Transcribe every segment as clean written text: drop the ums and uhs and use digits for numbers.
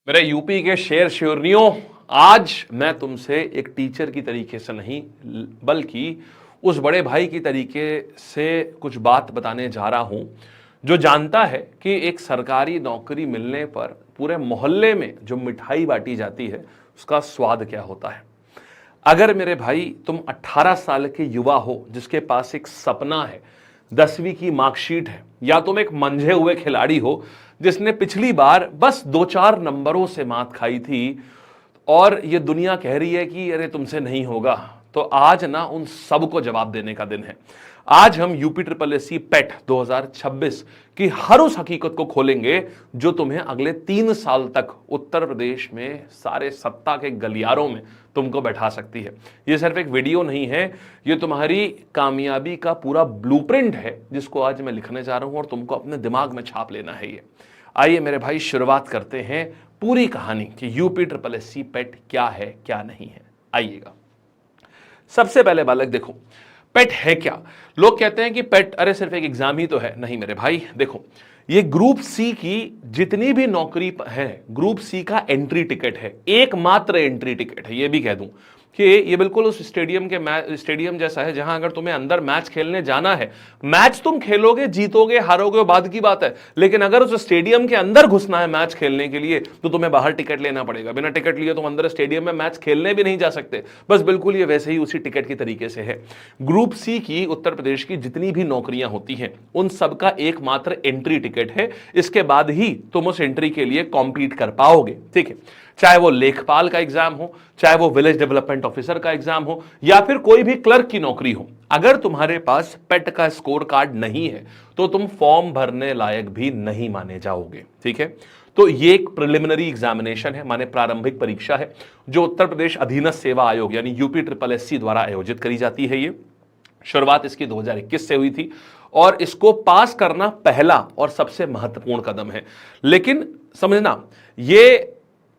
मेरे यूपी के शेर शेरनियों, आज मैं तुमसे एक टीचर की तरीके से नहीं बल्कि उस बड़े भाई की तरीके से कुछ बात बताने जा रहा हूं जो जानता है कि एक सरकारी नौकरी मिलने पर पूरे मोहल्ले में जो मिठाई बांटी जाती है उसका स्वाद क्या होता है। अगर मेरे भाई तुम 18 साल के युवा हो जिसके पास एक सपना है, 10वीं की मार्कशीट है, या तुम एक मंझे हुए खिलाड़ी हो जिसने पिछली बार बस 2-4 नंबरों से मात खाई थी और ये दुनिया कह रही है कि अरे तुमसे नहीं होगा, तो आज ना उन सबको जवाब देने का दिन है। आज हम यूपी ट्रिपल एस सी पेट 2026 की हर उस हकीकत को खोलेंगे जो तुम्हें अगले 3 साल तक उत्तर प्रदेश में सारे सत्ता के गलियारों में तुमको बैठा सकती है। ये सिर्फ एक वीडियो नहीं है, ये तुम्हारी कामयाबी का पूरा ब्लूप्रिंट है जिसको आज मैं लिखने जा रहा हूं और तुमको अपने दिमाग में छाप लेना है। ये आइए मेरे भाई शुरुआत करते हैं पूरी कहानी कि यूपी ट्रिपल एस सी पेट क्या है क्या नहीं है। आइएगा, सबसे पहले बालक देखो पेट है क्या। लोग कहते हैं कि पेट अरे सिर्फ एक एग्जाम ही तो है। नहीं मेरे भाई, देखो ये ग्रुप सी की जितनी भी नौकरी है, ग्रुप सी का एंट्री टिकट है, एकमात्र एंट्री टिकट है। ये भी कह दूं कि ये बिल्कुल उस स्टेडियम जैसा है जहां अगर तुम्हें अंदर मैच खेलने जाना है, मैच तुम खेलोगे, जीतोगे, हारोगे वो बाद की बात है, लेकिन अगर उस स्टेडियम के अंदर घुसना है मैच खेलने के लिए तो तुम्हें बाहर टिकट लेना पड़ेगा। बिना टिकट लिए तुम अंदर स्टेडियम में मैच खेलने भी नहीं जा सकते। बस बिल्कुल ये वैसे ही उसी टिकट की तरीके से है। ग्रुप सी की उत्तर प्रदेश की जितनी भी नौकरियां होती हैं उन सबका एकमात्र एंट्री टिकट है। इसके बाद ही तुम उस एंट्री के लिए कॉम्पीट कर पाओगे। ठीक है, चाहे वो लेखपाल का एग्जाम हो, चाहे वो विलेज डेवलपमेंट ऑफिसर का एग्जाम हो, या फिर कोई भी क्लर्क की नौकरी हो, अगर तुम्हारे पास पेट का स्कोर कार्ड नहीं है तो तुम फॉर्म भरने लायक भी नहीं माने जाओगे। ठीक है, तो ये एक प्रिलिमिनरी एग्जामिनेशन है, माने प्रारंभिक परीक्षा है, जो उत्तर प्रदेश अधीनस्थ सेवा आयोग यानी यूपी ट्रिपल एस सी द्वारा आयोजित करी जाती है। ये शुरुआत इसकी 2021 से हुई थी और इसको पास करना पहला और सबसे महत्वपूर्ण कदम है। लेकिन समझना, ये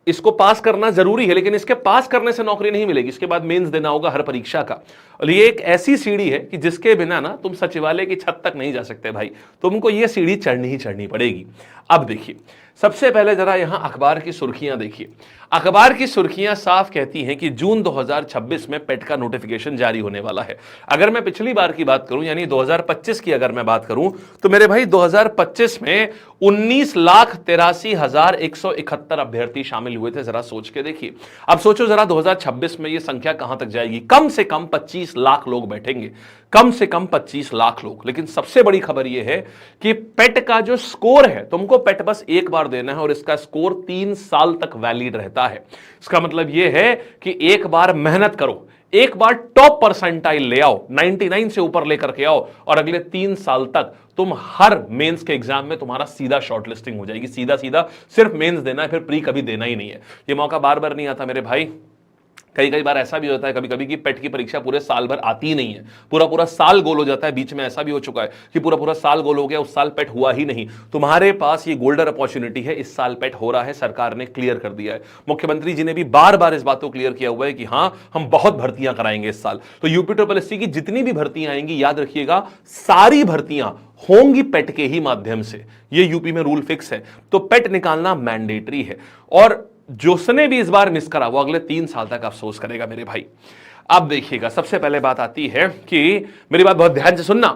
इसको पास करना जरूरी है, लेकिन इसके पास करने से नौकरी नहीं मिलेगी। इसके बाद मेंस देना होगा हर परीक्षा का। और ये एक ऐसी सीढ़ी है कि जिसके बिना ना तुम सचिवालय की छत तक नहीं जा सकते भाई, तुमको ये सीढ़ी चढ़नी ही चढ़नी पड़ेगी। अब देखिए, सबसे पहले जरा यहां अखबार की सुर्खियां देखिए। अखबार की सुर्खियां साफ कहती हैं कि जून 2026 में पेट का नोटिफिकेशन जारी होने वाला है। अगर मैं पिछली बार की बात करूं यानी 2025 की अगर मैं बात करूं तो मेरे भाई 2025 में 19,83,171 अभ्यर्थी शामिल हुए थे। जरा सोच के देखिए। अब सोचो जरा 2026 में यह संख्या कहां तक जाएगी। कम से कम 25 लाख लोग बैठेंगे, कम से कम 25 लाख लोग। लेकिन सबसे बड़ी खबर यह है कि पेट का जो स्कोर है, तुमको पेट बस एक बार देना है और इसका स्कोर 3 साल तक वैलिड रहता है। इसका मतलब यह है कि एक बार मेहनत करो, एक बार टॉप परसेंटाइल ले आओ, 99 से ऊपर लेकर के आओ और अगले 3 साल तक तुम हर मेंस के एग्जाम में तुम्हारा सीधा शॉर्टलिस्टिंग हो जाएगी। सीधा सीधा सिर्फ मेंस देना है, फिर प्री कभी देना ही नहीं है। ये मौका बार बार नहीं आता मेरे भाई। कई बार ऐसा भी होता है कभी कभी कि पेट की परीक्षा पूरे साल भर आती ही नहीं है, पूरा पूरा साल गोल हो जाता है। बीच में ऐसा भी हो चुका है कि पूरा पूरा साल गोल हो गया, उस साल पेट हुआ ही नहीं। तुम्हारे पास ये गोल्डन अपॉर्चुनिटी है, इस साल पेट हो रहा है, सरकार ने क्लियर कर दिया है। मुख्यमंत्री जी ने भी बार बार इस बात को क्लियर किया हुआ है कि हां हम बहुत भर्तियां कराएंगे इस साल। तो यूपी ट्रिपल एस सी की जितनी भी भर्तियां आएंगी, याद रखिएगा सारी भर्तियां होंगी पेट के ही माध्यम से। ये यूपी में रूल फिक्स है, तो पेट निकालना मैंडेटरी है। और जिसने भी इस बार मिस करा वो अगले 3 साल तक अफसोस करेगा मेरे भाई। अब देखिएगा, सबसे पहले बात आती है कि मेरी बात बहुत ध्यान से सुनना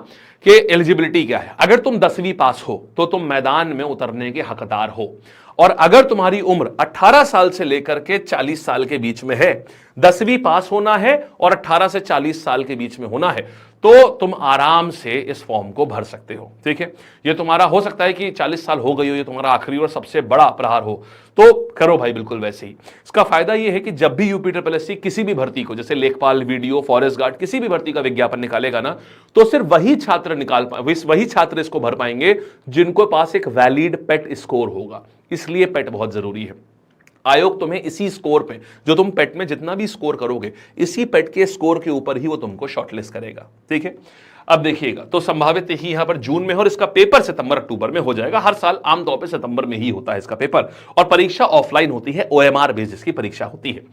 कि एलिजिबिलिटी क्या है। अगर तुम 10वीं पास हो तो तुम मैदान में उतरने के हकदार हो, और अगर तुम्हारी उम्र 18 साल से लेकर के 40 साल के बीच में है, 10वीं पास होना है और 18 से 40 साल के बीच में होना है, तो तुम आराम से इस फॉर्म को भर सकते हो। ठीक है, ये तुम्हारा हो सकता है कि 40 साल हो गई हो, ये तुम्हारा आखिरी और सबसे बड़ा प्रहार हो, तो करो भाई बिल्कुल वैसे ही। इसका फायदा ये है कि जब भी यूपी ट्रिपल एस सी किसी भी भर्ती को, जैसे लेखपाल, वीडियो, फॉरेस्ट गार्ड, किसी भी भर्ती का विज्ञापन निकालेगा ना, तो सिर्फ वही छात्र इसको भर पाएंगे जिनको पास एक वैलिड पेट स्कोर होगा। इसलिए पेट बहुत जरूरी है। आयोग तुम्हें इसी स्कोर पे, जो तुम पेट में जितना भी स्कोर करोगे, इसी पेट के स्कोर के ऊपर ही वो तुमको शॉर्टलिस्ट करेगा। ठीक है, अब देखिएगा, तो संभावित ही यहां पर जून में हो और इसका पेपर सितंबर अक्टूबर में हो जाएगा। हर साल आमतौर पर सितंबर में ही होता है इसका पेपर, और परीक्षा ऑफलाइन होती है, OMR बेसिस की परीक्षा होती है।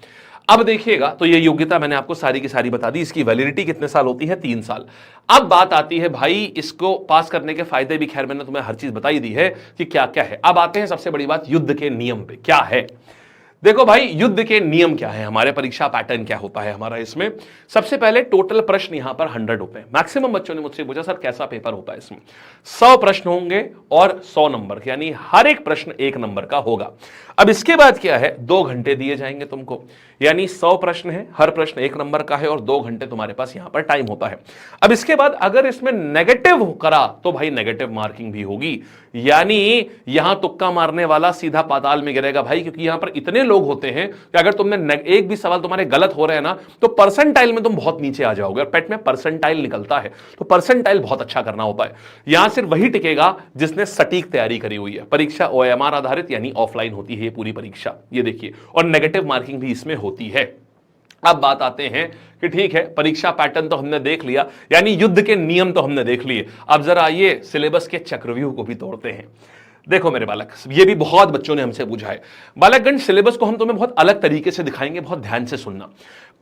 अब देखिएगा, तो ये योग्यता मैंने आपको सारी की सारी बता दी। इसकी वैलिडिटी कितने साल होती है? 3 साल। अब बात आती है भाई, इसको पास करने के फायदे भी खैर मैंने तुम्हें हर चीज बताई दी है कि क्या क्या है। अब आते हैं सबसे बड़ी बात, युद्ध के नियम पे क्या है। देखो भाई, युद्ध के नियम क्या है, हमारे परीक्षा पैटर्न क्या होता है हमारा इसमें। सबसे पहले टोटल प्रश्न यहां पर 100 होते हैं। मैक्सिमम बच्चों ने मुझसे पूछा सर कैसा पेपर होता है इसमें। 100 प्रश्न होंगे और 100 नंबर, यानी हर एक प्रश्न 1 नंबर का होगा। अब इसके बाद क्या है, 2 घंटे दिए जाएंगे तुमको, यानी 100 प्रश्न है, हर प्रश्न 1 नंबर का है और 2 घंटे तुम्हारे पास यहां पर टाइम होता है। अब इसके बाद अगर इसमें नेगेटिव करा तो भाई नेगेटिव मार्किंग भी होगी, यानी यहां तुक्का मारने वाला सीधा पाताल में गिरेगा भाई, क्योंकि यहां पर इतने लोग होते हैं कि अगर तुमने एक भी सवाल तुम्हारे गलत हो रहे हैं ना, तो परसेंटाइल में तुम बहुत नीचे आ जाओगे। और पेट में परसेंटाइल निकलता है, तो परसेंटाइल बहुत अच्छा करना होता है। यहां सिर्फ वही टिकेगा जिसने सटीक तैयारी करी हुई है। परीक्षा OMR आधारित यानी ऑफलाइन होती है ये पूरी परीक्षा, ये देखिए, और नेगेटिव मार्किंग भी इसमें होती है। अब बात आते हैं कि ठीक है, परीक्षा पैटर्न तो हमने देख लिया, यानी युद्ध के नियम तो हमने देख लिए। अब जरा आइए सिलेबस के चक्रव्यूह को भी तोड़ते हैं। देखो मेरे बालक, ये भी बहुत बच्चों ने हमसे पूछा है। बालकगण, सिलेबस को हम तुम्हें बहुत अलग तरीके से दिखाएंगे, बहुत ध्यान से सुनना।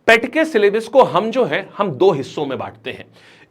पेट के सिलेबस को हम जो है हम 2 हिस्सों में बांटते हैं।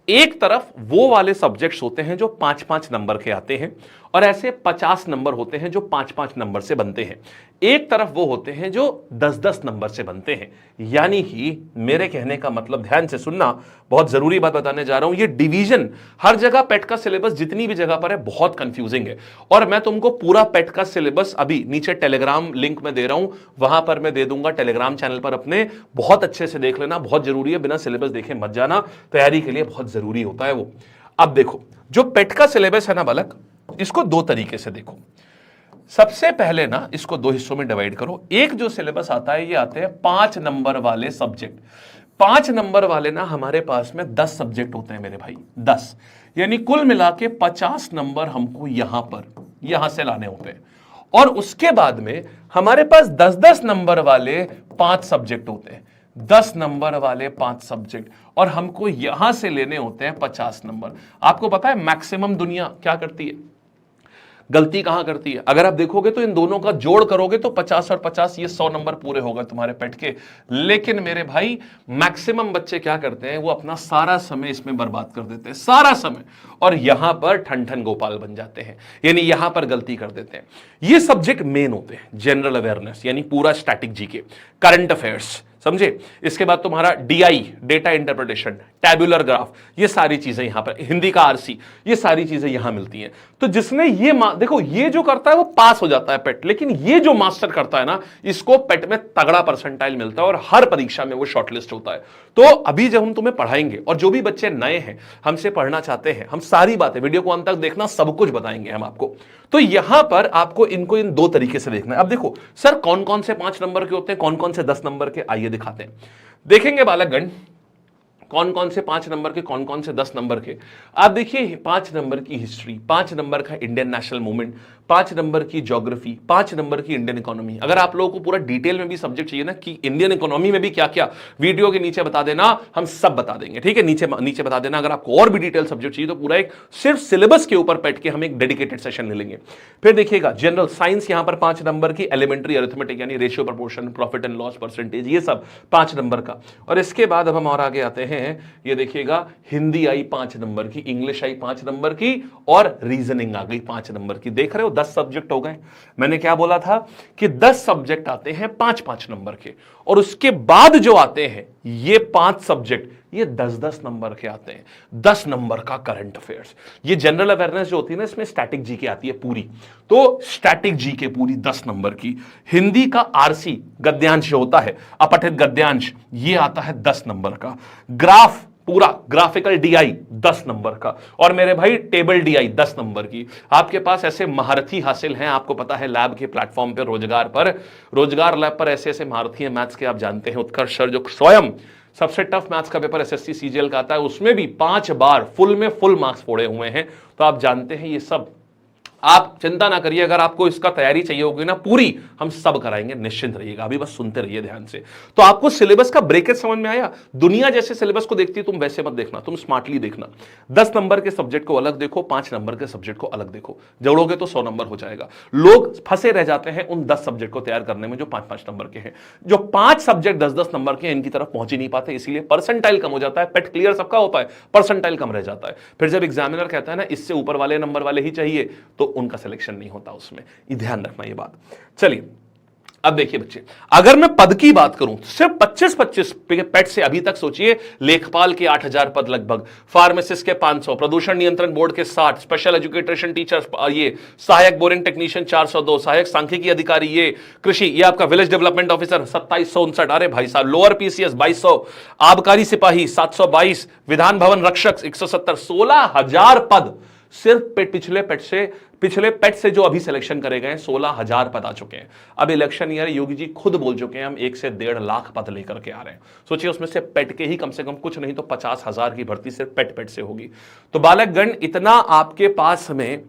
एक तरफ वो वाले सब्जेक्ट्स होते हैं जो 5-5 नंबर के आते हैं, और ऐसे 50 नंबर होते हैं जो 5-5 नंबर से बनते हैं। एक तरफ वो होते हैं जो 10-10 नंबर से बनते हैं। यानी कि मेरे कहने का मतलब, ध्यान से सुनना, बहुत जरूरी बात बताने जा रहा हूं। ये डिवीजन हर जगह पेट का सिलेबस जितनी भी जगह पर है बहुत कंफ्यूजिंग है, और मैं तुमको पूरा पेट का सिलेबस अभी नीचे टेलीग्राम लिंक में दे रहा हूं, वहां पर मैं दे दूंगा टेलीग्राम चैनल पर अपने। बहुत अच्छे से देख लेना, बहुत जरूरी है, बिना सिलेबस देखे मत जाना, तैयारी के लिए बहुत जरूरी होता है वो। अब देखो, जो पेट का सिलेबस है ना बालक, इसको 2 तरीके से देखो। सबसे पहले ना इसको 2 हिस्सों में डिवाइड करो। एक जो सिलेबस आता है, ये आते हैं 5 नंबर वाले सब्जेक्ट। 5 नंबर वाले ना हमारे पास में 10 सब्जेक्ट होते हैं मेरे भाई, 10, यानी कुल मिला के 50 नंबर हमको यहां से लाने होते हैं। और उसके बाद में हमारे पास 10-10 नंबर वाले 5 सब्जेक्ट होते हैं, 10 नंबर वाले 5 सब्जेक्ट, और हमको यहां से लेने होते हैं 50 नंबर। आपको पता है मैक्सिमम दुनिया क्या करती है, गलती कहां करती है? अगर आप देखोगे तो इन दोनों का जोड़ करोगे तो 50 और 50, ये 100 नंबर पूरे हो गए तुम्हारे पेट के। लेकिन मेरे भाई, मैक्सिमम बच्चे क्या करते हैं, वो अपना सारा समय इसमें बर्बाद कर देते हैं, सारा समय, और यहां पर ठन ठन गोपाल बन जाते हैं, यानी यहां पर गलती कर देते हैं। ये सब्जेक्ट मेन होते हैं, जनरल अवेयरनेस यानी पूरा स्टैटिक जीके, करंट अफेयर्स, समझे। इसके बाद तुम्हारा DI, data interpretation, tabular graph, ये सारी चीजें यहां पर, हिंदी का RC, ये सारी चीजें यहां मिलती हैं। तो जिसने ये देखो, ये जो करता है वो पास हो जाता है पेट, लेकिन ये जो मास्टर करता है ना, इसको पेट में तगड़ा परसेंटाइल मिलता है और हर परीक्षा में वो शॉर्टलिस्ट होता है। तो अभी जब हम तुम्हें पढ़ाएंगे, और जो भी बच्चे नए हैं हमसे पढ़ना चाहते हैं, हम सारी बातें, वीडियो को अंत तक देखना, सब कुछ बताएंगे हम आपको। तो यहां पर आपको इनको इन 2 तरीके से देखना है। अब देखो सर, कौन कौन से 5 नंबर के होते हैं, कौन कौन से 10 नंबर के, आइए दिखाते हैं। देखेंगे बालकगण, कौन कौन से 5 नंबर के, कौन कौन से 10 नंबर के। आप देखिए, 5 नंबर की हिस्ट्री, 5 नंबर का इंडियन नेशनल मूवमेंट, 5 नंबर की ज्योग्राफी, 5 नंबर की इंडियन इकोनॉमी। अगर आप लोगों को पूरा डिटेल में भी सब्जेक्ट चाहिए ना कि इंडियन इकोनॉमी में भी क्या क्या, वीडियो के नीचे बता देना, हम सब बता देंगे, ठीक है। नीचे बता देना। अगर आपको और भी डिटेल सब्जेक्ट चाहिए तो पूरा एक सिर्फ सिलेबस के ऊपर बैठ के हम एक डेडिकेटेड सेशन ले लेंगे। फिर देखिएगा जनरल साइंस, यहां पर 5 नंबर की, एलिमेंट्री अरिथमेटिक यानी ratio, proportion, profit and loss, percentage, ये सब 5 नंबर का। और इसके बाद अब हम और आगे आते हैं, ये देखिएगा, हिंदी आई 5 नंबर की, इंग्लिश आई 5 नंबर की, और रीजनिंग आ गई 5 नंबर की। देख रहे हो, 10 सब्जेक्ट हो गए। मैंने क्या बोला था कि 10 सब्जेक्ट आते हैं 5-5 नंबर के, और उसके बाद जो आते हैं ये 5 सब्जेक्ट, ये 10-10 नंबर के आते हैं। 10 नंबर का करंट अफेयर्स, ये जनरल अवेयरनेस जो होती है ना, इसमें स्टैटिक जीके आती है पूरी। तो स्टैटिक जीके पूरी 10 नंबर की। हिंदी का RC गद्यांश जो होता है, अपठित गद्यांश, ये आता है 10 नंबर का। ग्राफ, पूरा ग्राफिकल DI 10 नंबर का। और मेरे भाई टेबल DI 10 नंबर की। आपके पास ऐसे महारथी हासिल हैं, आपको पता है लैब के प्लेटफॉर्म पर, रोजगार लैब पर ऐसे ऐसे महारथी हैं मैथ्स के, आप जानते हैं उत्कर्ष सर, जो स्वयं सबसे टफ मैथ्स का पेपर SSC CGL का आता है, उसमें भी 5 बार फुल में फुल मार्क्स फोड़े हुए हैं। तो आप जानते हैं ये सब आप चिंता ना करिए, अगर आपको इसका तैयारी चाहिए होगी ना पूरी, हम सब कराएंगे, निश्चिंत रहिएगा। अभी बस सुनते रहिए ध्यान से। तो आपको सिलेबस का ब्रेकेज समझ में आया? दुनिया जैसे सिलेबस को देखती है, तुम वैसे मत देखना, तुम स्मार्टली देखना। 10 नंबर के सब्जेक्ट को अलग देखो, 5 नंबर के सब्जेक्ट को अलग देखो, जोड़ोगे तो 100 नंबर हो जाएगा। लोग फंसे रह जाते हैं उन 10 सब्जेक्ट को तैयार करने में जो 5-5 नंबर के हैं। जो 5 सब्जेक्ट 10-10 नंबर के हैं, इनकी तरफ पहुंच ही नहीं पाते, इसीलिए परसेंटाइल कम हो जाता है। पेट क्लियर सबका होता है, परसेंटाइल कम रह जाता है। फिर जब एग्जामिनर कहता है ना इससे ऊपर वाले नंबर वाले ही चाहिए, तो उनका सिलेक्शन नहीं होता उसमें। ये ध्यान रखना ये बात। चलिए अब देखिए बच्चे, अगर मैं पद की बात करूं, सिर्फ 25-25 पेट से अभी तक सोचिए, लेखपाल के 8000 पद लगभग, फार्मासिस्ट के 500, प्रदूषण नियंत्रण बोर्ड के 60, स्पेशल एजुकेशन टीचर्स ये, सहायक बोरिंग टेक्नीशियन 402, सहायक सांख्यिकी अधिकारी ये, कृषि ये आपका विलेज डेवलपमेंट ऑफिसर 2759, अरे भाई साहब, लोअर पीसीएस 2200, आबकारी सिपाही 722, विधान भवन रक्षक 170, 16,000 पद सिर्फ पिछले पेट से जो अभी सिलेक्शन करे गए 16,000 पद आ चुके हैं। अब इलेक्शन ईयर योगी जी खुद बोल चुके हैं हम 1 से 1.5 लाख पद लेकर के आ रहे हैं। सोचिए उसमें से पेट के ही कम से कम कुछ नहीं तो 50,000 की भर्ती सिर्फ पेट से होगी। तो बालकगण, इतना आपके पास में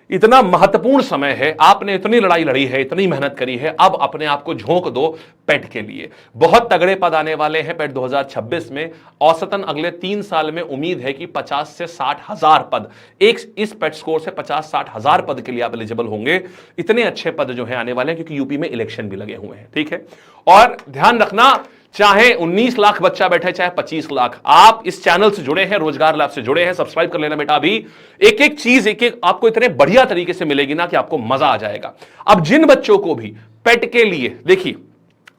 इतना महत्वपूर्ण समय है, आपने इतनी लड़ाई लड़ी है, इतनी मेहनत करी है, अब अपने आप को झोंक दो पेट के लिए। बहुत तगड़े पद आने वाले हैं पेट 2026 में। औसतन अगले 3 साल में उम्मीद है कि 50 से 60,000 पद, एक इस पेट स्कोर से 50-60,000 पद के लिए आप एलिजिबल होंगे। इतने अच्छे पद जो है आने वाले हैं, क्योंकि यूपी में इलेक्शन भी लगे हुए हैं। ठीक है, और ध्यान रखना, चाहे 19 लाख बच्चा बैठे, चाहे 25 लाख, आप इस चैनल से जुड़े हैं, रोजगार लैब से जुड़े हैं, सब्सक्राइब कर लेना बेटा। अभी एक एक चीज एक आपको इतने बढ़िया तरीके से मिलेगी ना कि आपको मजा आ जाएगा। अब जिन बच्चों को भी पेट के लिए, देखिए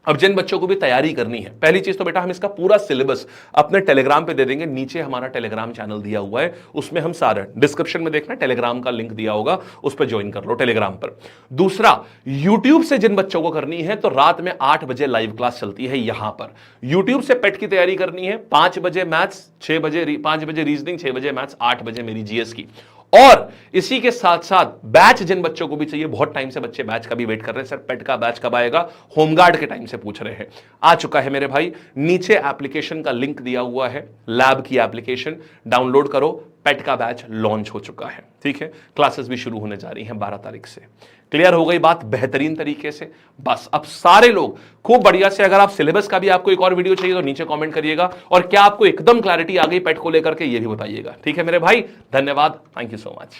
अब जिन बच्चों को भी तैयारी करनी है, पहली चीज तो बेटा हम इसका पूरा सिलेबस अपने टेलीग्राम पे दे देंगे। नीचे हमारा टेलीग्राम चैनल दिया हुआ है, उसमें हम सारा, डिस्क्रिप्शन में देखना टेलीग्राम का लिंक दिया होगा, उस पर ज्वाइन कर लो टेलीग्राम पर। दूसरा, यूट्यूब से जिन बच्चों को करनी है तो रात में 8 बजे लाइव क्लास चलती है यहां पर। यूट्यूब से पेट की तैयारी करनी है, 5 बजे मैथ्स, 5 बजे रीजनिंग, 6 बजे मैथ्स, 8 बजे मेरी जीएस की। और इसी के साथ साथ बैच जिन बच्चों को भी चाहिए, बहुत टाइम से बच्चे बैच का भी वेट कर रहे हैं, सर पेट का बैच कब आएगा, होमगार्ड के टाइम से पूछ रहे हैं। आ चुका है मेरे भाई, नीचे एप्लीकेशन का लिंक दिया हुआ है, लैब की एप्लीकेशन डाउनलोड करो, पेट का बैच लॉन्च हो चुका है। ठीक है, क्लासेस भी शुरू होने जा रही हैं 12 तारीख से। क्लियर हो गई बात बेहतरीन तरीके से? बस अब सारे लोग खूब बढ़िया से, अगर आप सिलेबस का भी आपको एक और वीडियो चाहिए तो नीचे कमेंट करिएगा, और क्या आपको एकदम क्लैरिटी आ गई पेट को लेकर के, ये भी बताइएगा। ठीक है मेरे भाई, धन्यवाद, थैंक यू सो मच।